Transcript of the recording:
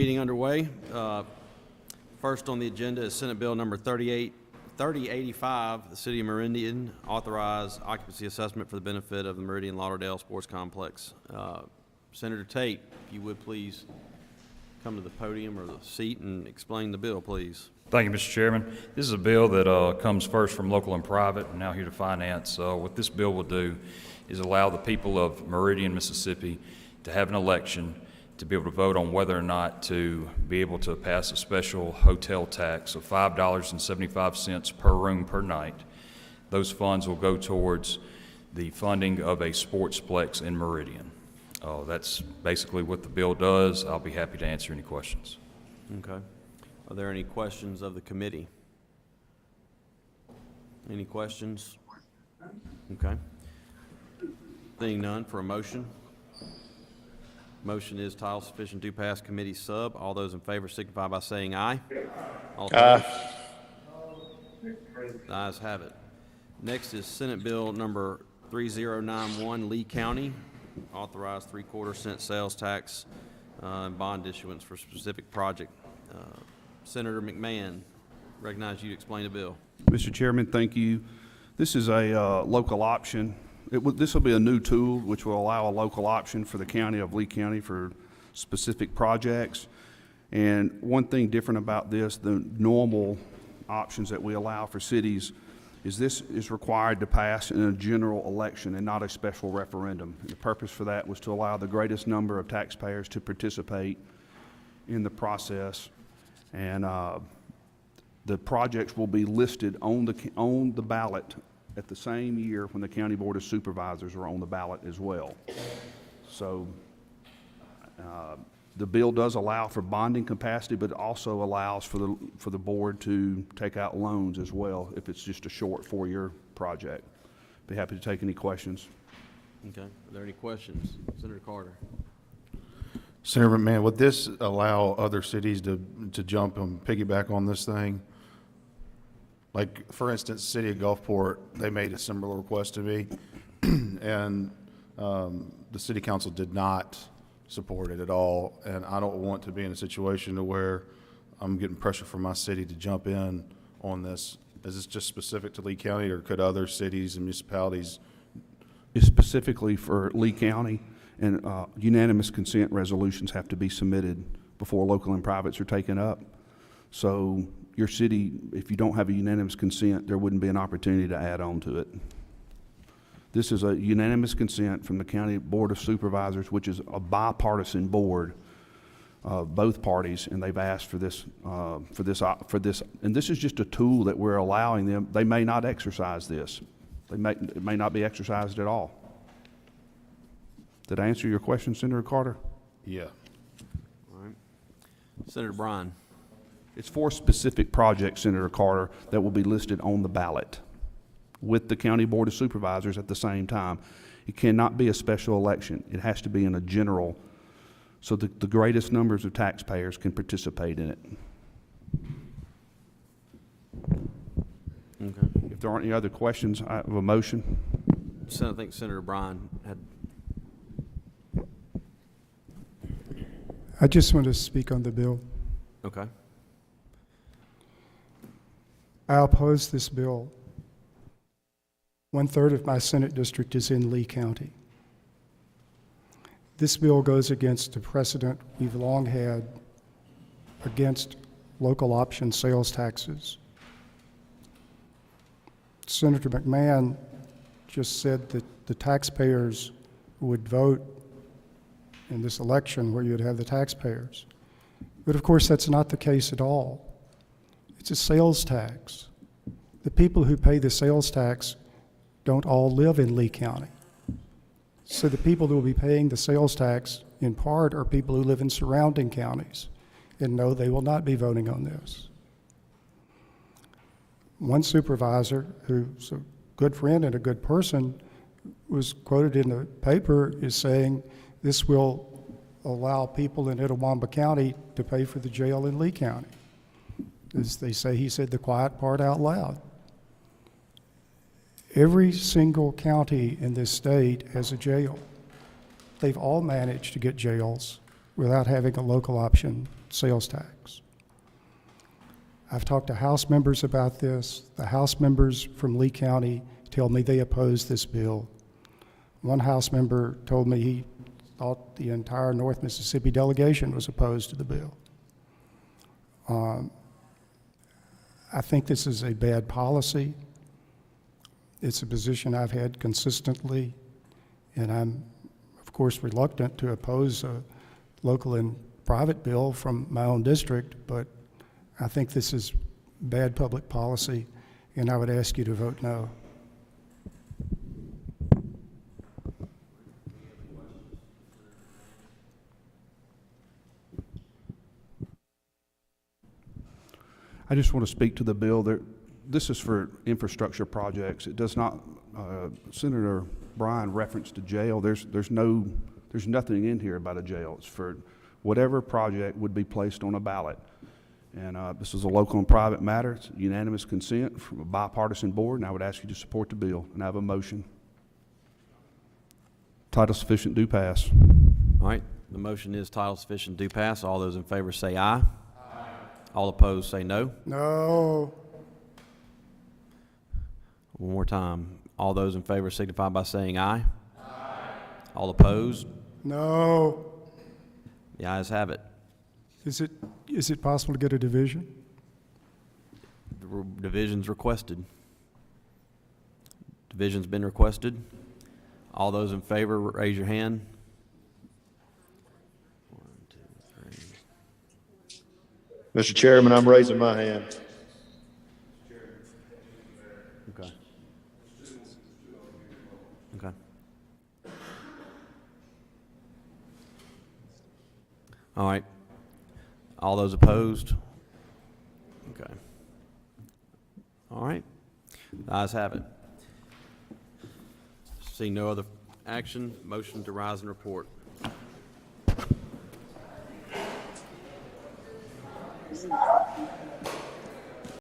Meeting underway. First on the agenda is Senate Bill number 3085, the City of Meridian authorized occupancy assessment for the benefit of the Meridian Lauderdale Sports Complex. Senator Tate, if you would please come to the podium or the seat and explain the bill, please. Thank you, Mr. Chairman. This is a bill that comes first from local and private and now here to finance. What this bill will do is allow the people of Meridian, Mississippi to have an election to be able to vote on whether or not to be able to pass a special hotel tax of $5.75 per room per night. Those funds will go towards the funding of a sportsplex in Meridian. That's basically what the bill does. I'll be happy to answer any questions. Okay. Are there any questions of the committee? Any questions? Okay. Seeing none, for a motion. Motion is title sufficient to pass committee sub. All those in favor signify by saying aye. All opposed? The ayes have it. Next is Senate Bill number 3091, Lee County, authorized 3/4-cent sales tax and bond issuance for a specific project. Senator McMahon, recognize you to explain the bill. Mr. Chairman, thank you. This is a local option. This will be a new tool which will allow a local option for the county of Lee County for specific projects. And one thing different about this, the normal options that we allow for cities, is this is required to pass in a general election and not a special referendum. And the purpose for that was to allow the greatest number of taxpayers to participate in the process. And the projects will be listed on the ballot at the same year when the County Board of Supervisors are on the ballot as well. So the bill does allow for bonding capacity, but it also allows for the board to take out loans as well if it's just a short 4-year project. Be happy to take any questions. Okay. Are there any questions? Senator Carter. Senator McMahon, would this allow other cities to jump and piggyback on this thing? Like, for instance, City of Gulfport, they made a similar request to me, and the City Council did not support it at all. And I don't want to be in a situation to where I'm getting pressure from my city to jump in on this. Is this just specific to Lee County, or could other cities and municipalities? It's specifically for Lee County, and unanimous consent resolutions have to be submitted before local and privates are taken up. So your city, if you don't have a unanimous consent, there wouldn't be an opportunity to add on to it. This is a unanimous consent from the County Board of Supervisors, which is a bipartisan board of both parties, and they've asked for this, and this is just a tool that we're allowing them. They may not exercise this. It may not be exercised at all. Did I answer your question, Senator Carter? Yeah. All right. Senator Bryan. It's for specific projects, Senator Carter, that will be listed on the ballot with the County Board of Supervisors at the same time. It cannot be a special election. It has to be in a general, so that the greatest numbers of taxpayers can participate in it. Okay. If there aren't any other questions, I have a motion. I think Senator Bryan had. I just want to speak on the bill. Okay. I oppose this bill. 1/3 of my Senate district is in Lee County. This bill goes against the precedent we've long had against local option sales taxes. Senator McMahon just said that the taxpayers would vote in this election where you'd have the taxpayers. But of course, that's not the case at all. It's a sales tax. The people who pay the sales tax don't all live in Lee County. So the people who will be paying the sales tax in part are people who live in surrounding counties. And no, they will not be voting on this. One supervisor, who's a good friend and a good person, was quoted in the paper as saying this will allow people in Itawamba County to pay for the jail in Lee County. As they say, he said the quiet part out loud. Every single county in this state has a jail. They've all managed to get jails without having a local option sales tax. I've talked to House members about this. The House members from Lee County tell me they oppose this bill. One House member told me he thought the entire North Mississippi delegation was opposed to the bill. I think this is a bad policy. It's a position I've had consistently, and I'm, of course, reluctant to oppose a local and private bill from my own district, but I think this is bad public policy, and I would ask you to vote no. I just want to speak to the bill. This is for infrastructure projects. It does not, Senator Bryan referenced a jail. There's nothing in here about a jail. It's for whatever project would be placed on a ballot. And this is a local and private matter. It's unanimous consent from a bipartisan board, and I would ask you to support the bill. And I have a motion. Title sufficient, do pass. All right, the motion is title sufficient, do pass. All those in favor say aye. Aye. All opposed say no. No. One more time. All those in favor signify by saying aye. Aye. All opposed? No. The ayes have it. Is it possible to get a division? The division's requested. Division's been requested. All those in favor, raise your hand. 1, 2, 3. Mr. Chairman, I'm raising my hand. Okay. Okay. All right. All those opposed? Okay. All right. The ayes have it. Seeing no other action, motion to rise and report.